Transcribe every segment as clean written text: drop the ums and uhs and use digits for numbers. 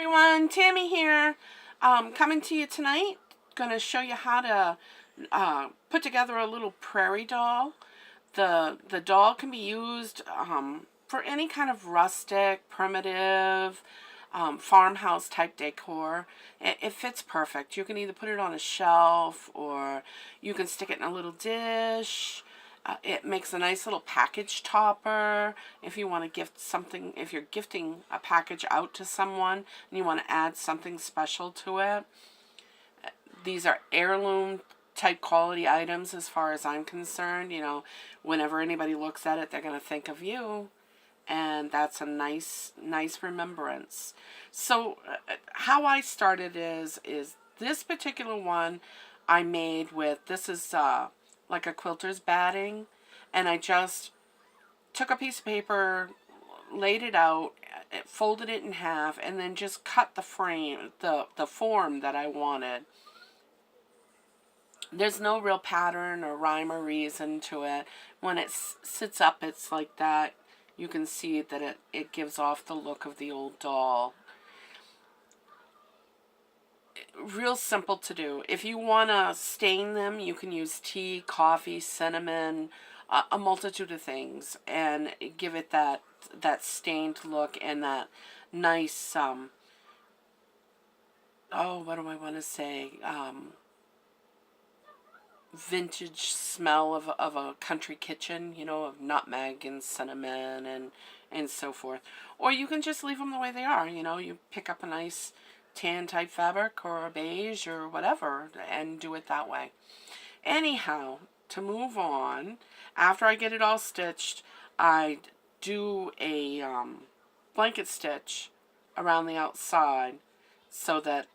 Everyone, Tammy here, coming to you tonight. Going to show you how to put together a little prairie doll. The doll can be used for any kind of rustic, primitive, farmhouse type decor. It fits perfect. You can either put it on a shelf or you can stick it in a little dish. It makes a nice little package topper if you want to gift something, if you're gifting a package out to someone and you want to add something special to it. These are heirloom type quality items as far as I'm concerned. You know, whenever anybody looks at it, they're going to think of you. And that's a nice remembrance. So how I started is this particular one I made with, this is like a quilter's batting, and I just took a piece of paper, laid it out, folded it in half, and then just cut the frame, the form that I wanted. There's no real pattern or rhyme or reason to it. When it sits up, it's like that. You can see that it gives off the look of the old doll. Real simple to do. If you want to stain them, you can use tea, coffee, cinnamon, a multitude of things, and give it that stained look and that nice, oh, what do I want to say, vintage smell of a country kitchen, you know, of nutmeg and cinnamon and so forth. Or you can just leave them the way they are, you know, you pick up a nice tan type fabric or a beige or whatever and do it that way. Anyhow, to move on, after I get it all stitched, I do a blanket stitch around the outside so that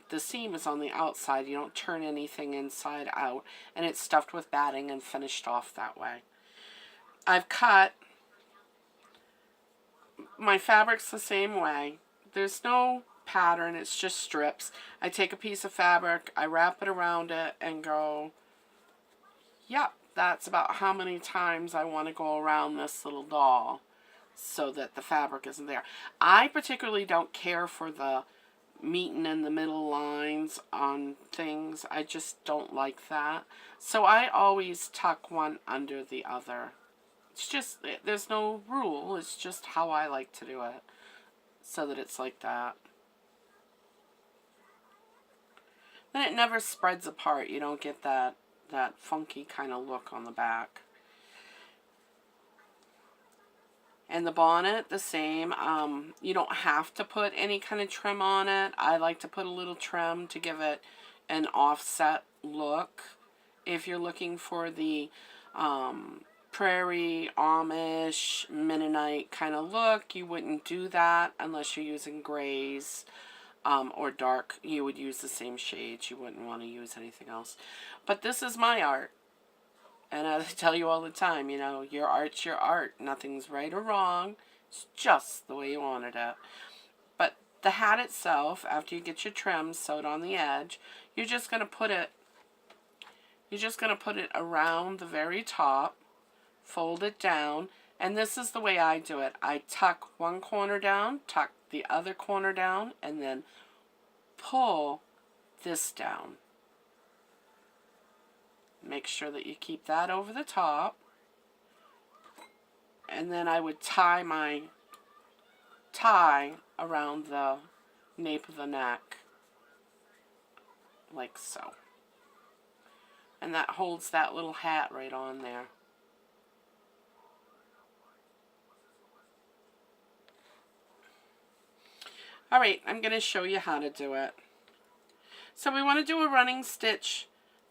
the seam is on the outside. You don't turn anything inside out, and it's stuffed with batting and finished off that way. I've cut my fabrics the same way. There's no pattern, it's just strips. I take a piece of fabric, I wrap it around it and go, yep, that's about how many times I want to go around this little doll so that the fabric isn't there. I particularly don't care for the meeting in the middle lines on things. I just don't like that. So I always tuck one under the other. It's just, there's no rule, it's just how I like to do it, so that it's like that. Then it never spreads apart. You don't get that funky kind of look on the back. And the bonnet, the same. You don't have to put any kind of trim on it. I like to put a little trim to give it an offset look. If you're looking for the prairie, Amish, Mennonite kind of look, you wouldn't do that unless you're using grays. Or dark, you would use the same shades. You wouldn't want to use anything else. But this is my art. And as I tell you all the time, you know, your art's your art. Nothing's right or wrong. It's just the way you wanted it. But the hat itself, after you get your trim sewed on the edge, you're just going to put it around the very top, fold it down, and this is the way I do it. I tuck one corner down, tuck the other corner down, and then pull this down. Make sure that you keep that over the top. And then I would tie my tie around the nape of the neck, like so. And that holds that little hat right on there. Alright, I'm going to show you how to do it. So we want to do a running stitch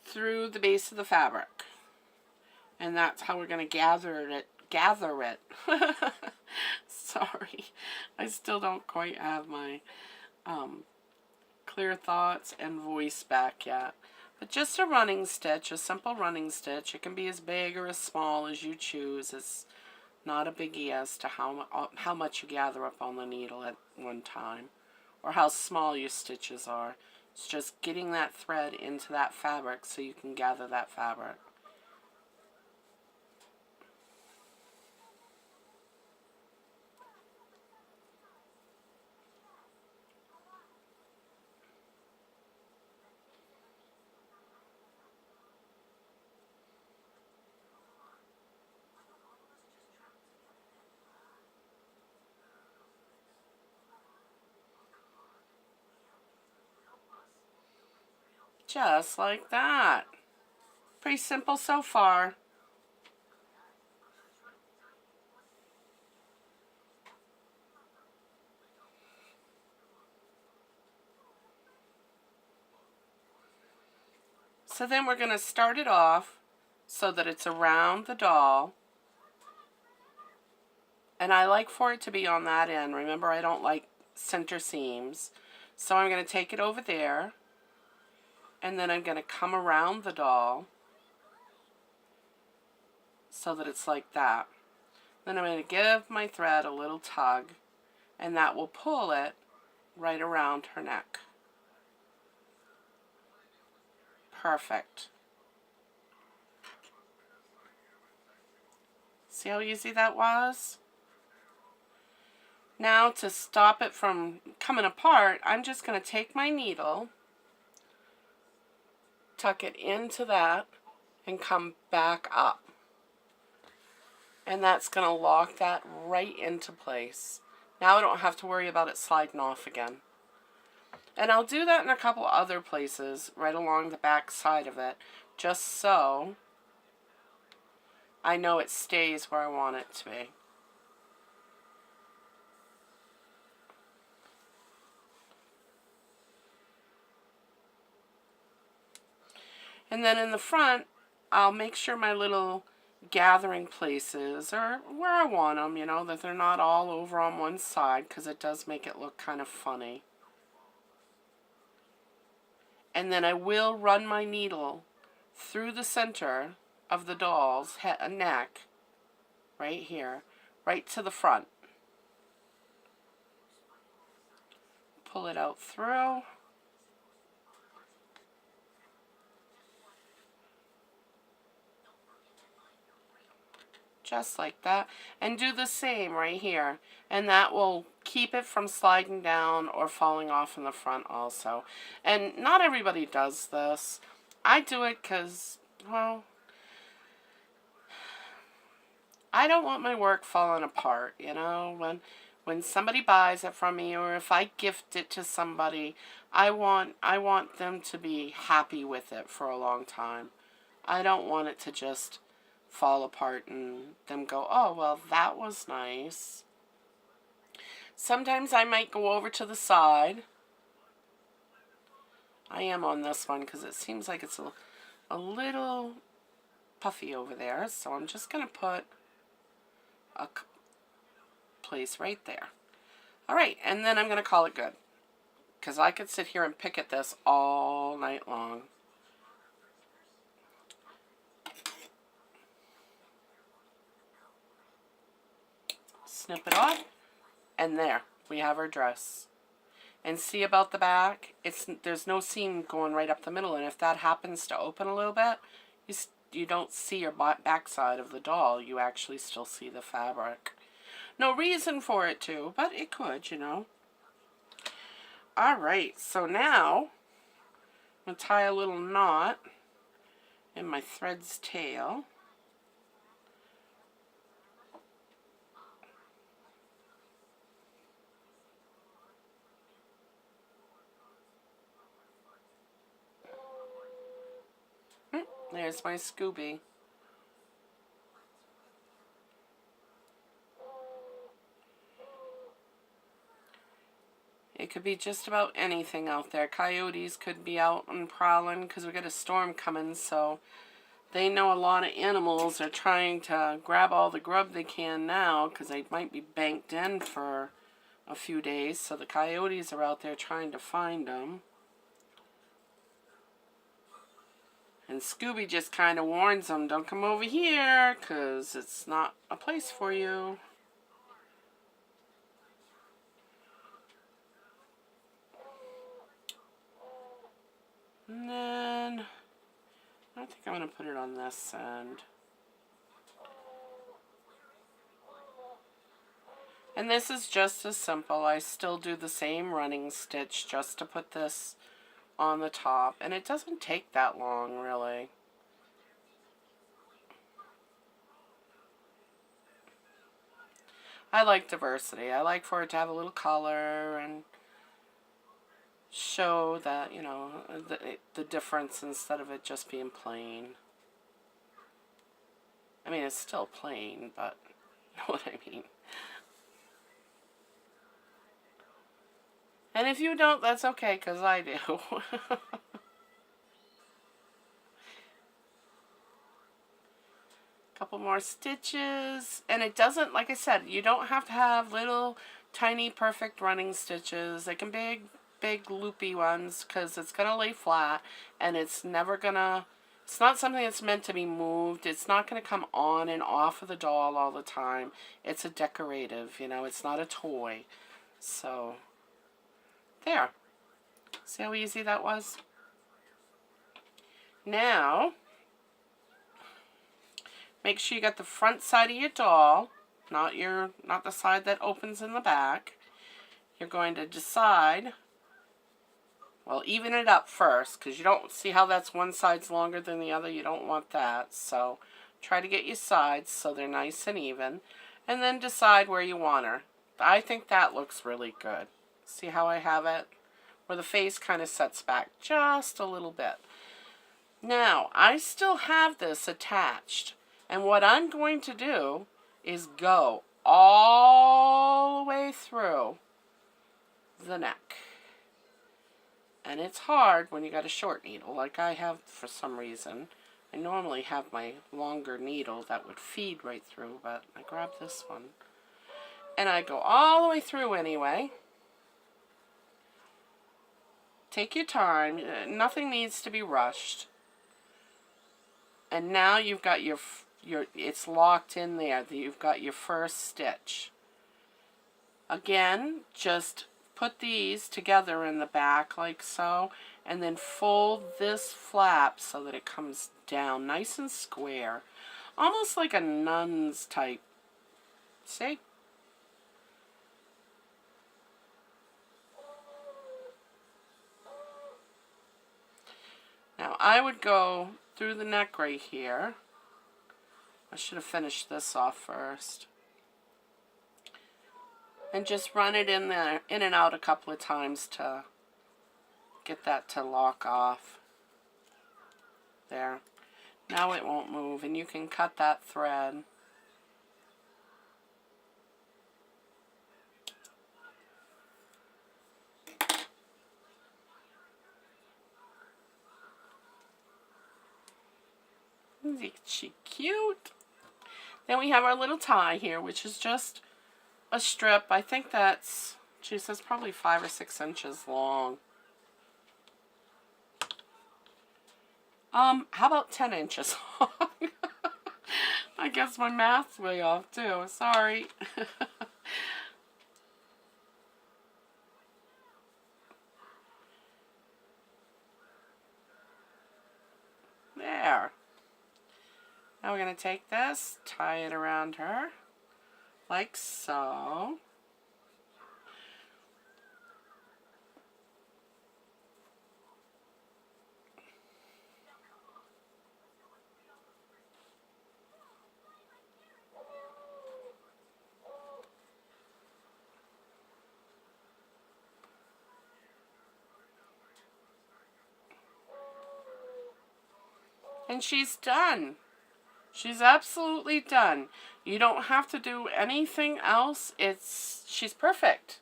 through the base of the fabric. And that's how we're going to gather it. Sorry, I still don't quite have my clear thoughts and voice back yet. But just a running stitch, a simple running stitch. It can be as big or as small as you choose. It's not a biggie as to how much you gather up on the needle at one time, or how small your stitches are. It's just getting that thread into that fabric so you can gather that fabric. Just like that. Pretty simple so far. So then we're going to start it off so that it's around the doll. And I like for it to be on that end. Remember, I don't like center seams. So I'm going to take it over there. And then I'm going to come around the doll so that it's like that. Then I'm going to give my thread a little tug. And that will pull it right around her neck. Perfect. See how easy that was? Now to stop it from coming apart, I'm just going to take my needle, tuck it into that, and come back up. And that's going to lock that right into place. Now I don't have to worry about it sliding off again. And I'll do that in a couple other places right along the back side of it, just so I know it stays where I want it to be. And then in the front, I'll make sure my little gathering places are where I want them, you know, that they're not all over on one side, because it does make it look kind of funny. And then I will run my needle through the center of the doll's neck, right here, right to the front. Pull it out through. Just like that. And do the same right here. And that will keep it from sliding down or falling off in the front also. And not everybody does this. I do it because, well, I don't want my work falling apart, you know. When somebody buys it from me, or if I gift it to somebody, I want them to be happy with it for a long time. I don't want it to just fall apart and them go, oh, well, that was nice. Sometimes I might go over to the side. I am on this one because it seems like it's a little puffy over there. So I'm just going to put a place right there. All right, and then I'm going to call it good, because I could sit here and pick at this all night long. Snip it off, and there we have our dress. And see about the back, there's no seam going right up the middle, and if that happens to open a little bit, you don't see your back side of the doll. You actually still see the fabric. No reason for it to, but it could, you know. All right, so now I'm going to tie a little knot in my thread's tail. There's my Scooby. It could be just about anything out there. Coyotes could be out and prowling because we got a storm coming, so they know a lot of animals are trying to grab all the grub they can now because they might be banked in for a few days, so the coyotes are out there trying to find them. And Scooby just kind of warns them, don't come over here, because it's not a place for you. And then, I think I'm going to put it on this end. And this is just as simple. I still do the same running stitch just to put this on the top, and it doesn't take that long, really. I like diversity. I like for it to have a little color and show that, you know, the difference instead of it just being plain. I mean, it's still plain, but you know what I mean. And if you don't, that's okay, because I do. Couple more stitches. And it doesn't, like I said, you don't have to have little, tiny, perfect running stitches. They can be big, loopy ones, because it's going to lay flat, and it's never going to, it's not something that's meant to be moved. It's not going to come on and off of the doll all the time. It's a decorative, you know, it's not a toy. So, there. See how easy that was? Now, make sure you got the front side of your doll, not the side that opens in the back. You're going to decide, well, even it up first, because you don't see how that's one side's longer than the other. You don't want that. So try to get your sides so they're nice and even, and then decide where you want her. I think that looks really good. See how I have it? Where the face kind of sets back just a little bit. Now, I still have this attached. And what I'm going to do is go all the way through the neck. And it's hard when you got a short needle, like I have for some reason. I normally have my longer needle that would feed right through, but I grabbed this one. And I go all the way through anyway. Take your time. Nothing needs to be rushed. And now you've got your it's locked in there. You've got your first stitch. Again, just put these together in the back like so, and then fold this flap so that it comes down nice and square. Almost like a nun's type. See? Now I would go through the neck right here. I should have finished this off first. And just run it in there, in and out a couple of times to get that to lock off. There. Now it won't move, and you can cut that thread. Isn't she cute? Then we have our little tie here, which is just a strip. I think that's, geez, that's probably 5 or 6 inches long. How about 10 inches long? I guess my math's way off too. Sorry. There. Now we're going to take this, tie it around her, like so. And she's done. She's absolutely done. You don't have to do anything else. She's perfect.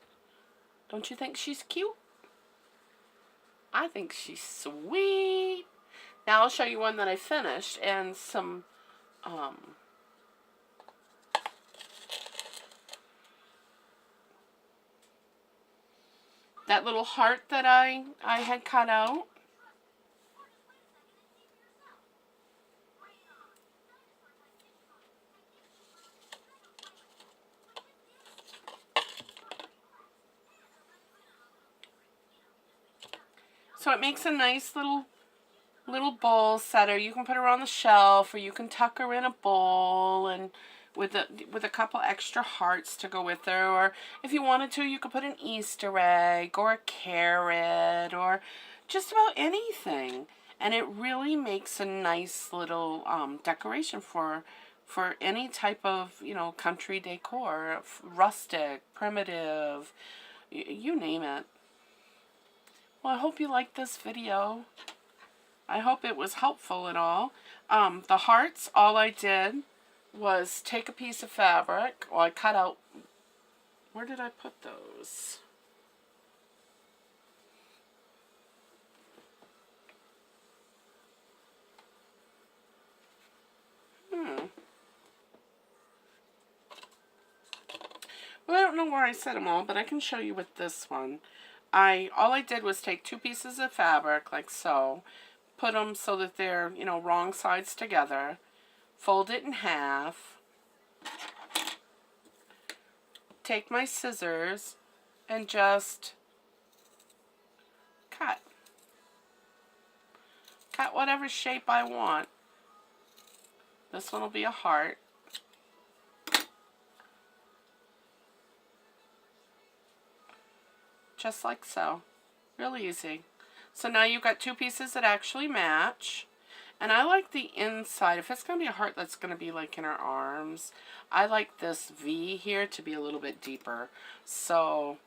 Don't you think she's cute? I think she's sweet. Now I'll show you one that I finished and some that little heart that I had cut out. So it makes a nice little bowl setter. You can put her on the shelf, or you can tuck her in a bowl, and with a couple extra hearts to go with her. Or if you wanted to, you could put an Easter egg or a carrot or just about anything. And it really makes a nice little decoration for any type of, you know, country decor, rustic, primitive, you name it. Well, I hope you liked this video. I hope it was helpful at all. The hearts, all I did was take a piece of fabric. Well, I cut out... Where did I put those? Well, I don't know where I set them all, but I can show you with this one. All I did was take 2 pieces of fabric, like so, put them so that they're, you know, wrong sides together, fold it in half, take my scissors, and just cut. Cut whatever shape I want. This one will be a heart. Just like so. Real easy. So now you've got 2 pieces that actually match. And I like the inside. If it's going to be a heart that's going to be like in her arms, I like this V here to be a little bit deeper. So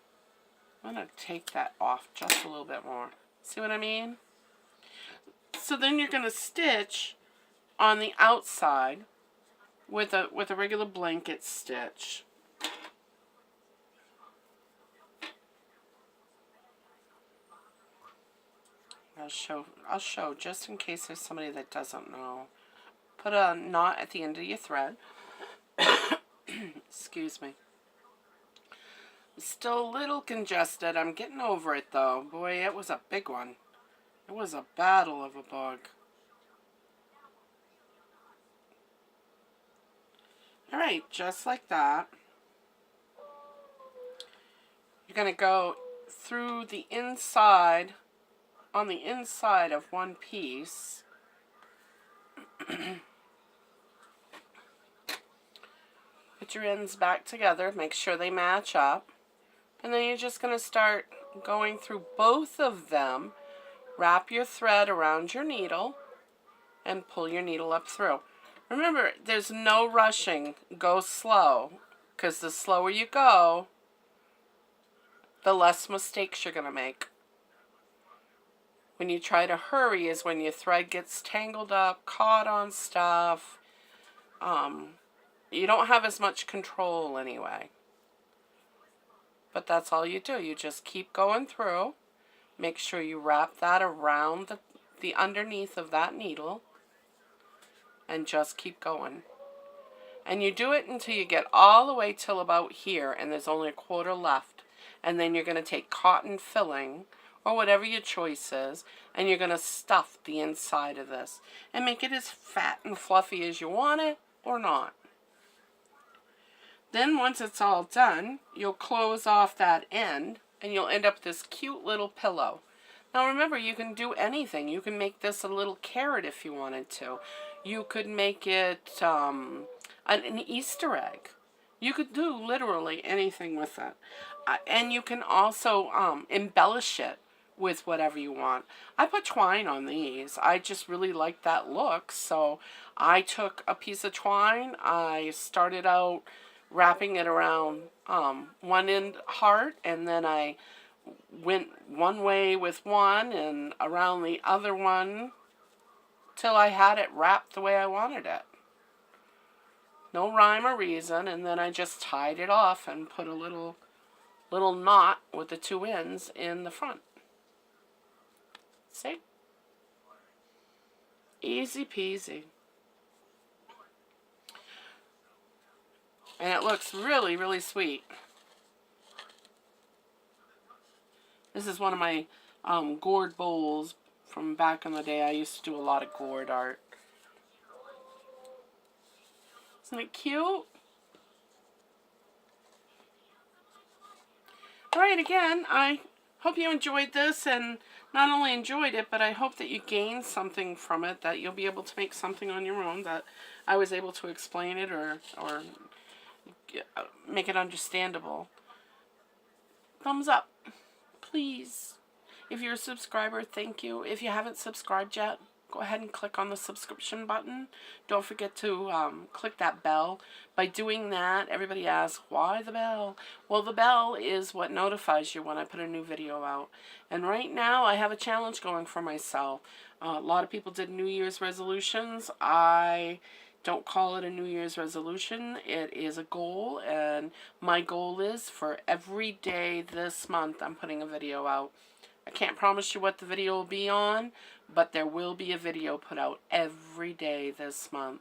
I'm going to take that off just a little bit more. See what I mean? So then you're going to stitch on the outside with a regular blanket stitch. I'll show just in case there's somebody that doesn't know. Put a knot at the end of your thread. Excuse me. I'm still a little congested. I'm getting over it though. Boy, it was a big one. It was a battle of a bug. Alright, just like that. You're going to go through the inside, on the inside of one piece. Put your ends back together, make sure they match up. And then you're just going to start going through both of them. Wrap your thread around your needle and pull your needle up through. Remember, there's no rushing. Go slow, because the slower you go, the less mistakes you're going to make. When you try to hurry is when your thread gets tangled up, caught on stuff. You don't have as much control anyway. But that's all you do. You just keep going through. Make sure you wrap that around the underneath of that needle. And just keep going. And you do it until you get all the way till about here and there's only a quarter left. And then you're going to take cotton filling or whatever your choice is, and you're going to stuff the inside of this and make it as fat and fluffy as you want it or not. Then once it's all done, you'll close off that end and you'll end up with this cute little pillow. Now remember, you can do anything. You can make this a little carrot if you wanted to. You could make it an Easter egg. You could do literally anything with it. And you can also embellish it with whatever you want. I put twine on these. I just really like that look. So I took a piece of twine. I started out wrapping it around one end heart, and then I went one way with one and around the other one till I had it wrapped the way I wanted it. No rhyme or reason, and then I just tied it off and put a little knot with the 2 ends in the front. See? Easy peasy. And it looks really, really sweet. This is one of my gourd bowls from back in the day. I used to do a lot of gourd art. Isn't it cute? Alright, again, I hope you enjoyed this, and not only enjoyed it, but I hope that you gained something from it, that you'll be able to make something on your own, that I was able to explain it or make it understandable. Thumbs up, please. If you're a subscriber, thank you. If you haven't subscribed yet, go ahead and click on the subscription button. Don't forget to click that bell. By doing that, everybody asks, why the bell? Well, the bell is what notifies you when I put a new video out. And right now, I have a challenge going for myself. A lot of people did New Year's resolutions. I don't call it a New Year's resolution. It is a goal, and my goal is for every day this month, I'm putting a video out. I can't promise you what the video will be on, but there will be a video put out every day this month.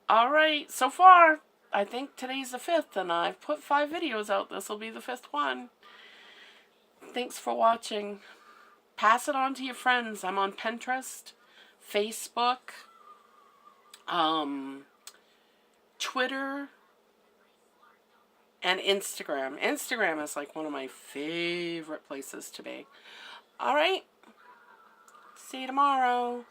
Alright, so far, I think today's the 5th, and I've put 5 videos out. This will be the 5th one. Thanks for watching. Pass it on to your friends. I'm on Pinterest, Facebook, Twitter, and Instagram. Instagram is like one of my favorite places to be. Alright, see you tomorrow.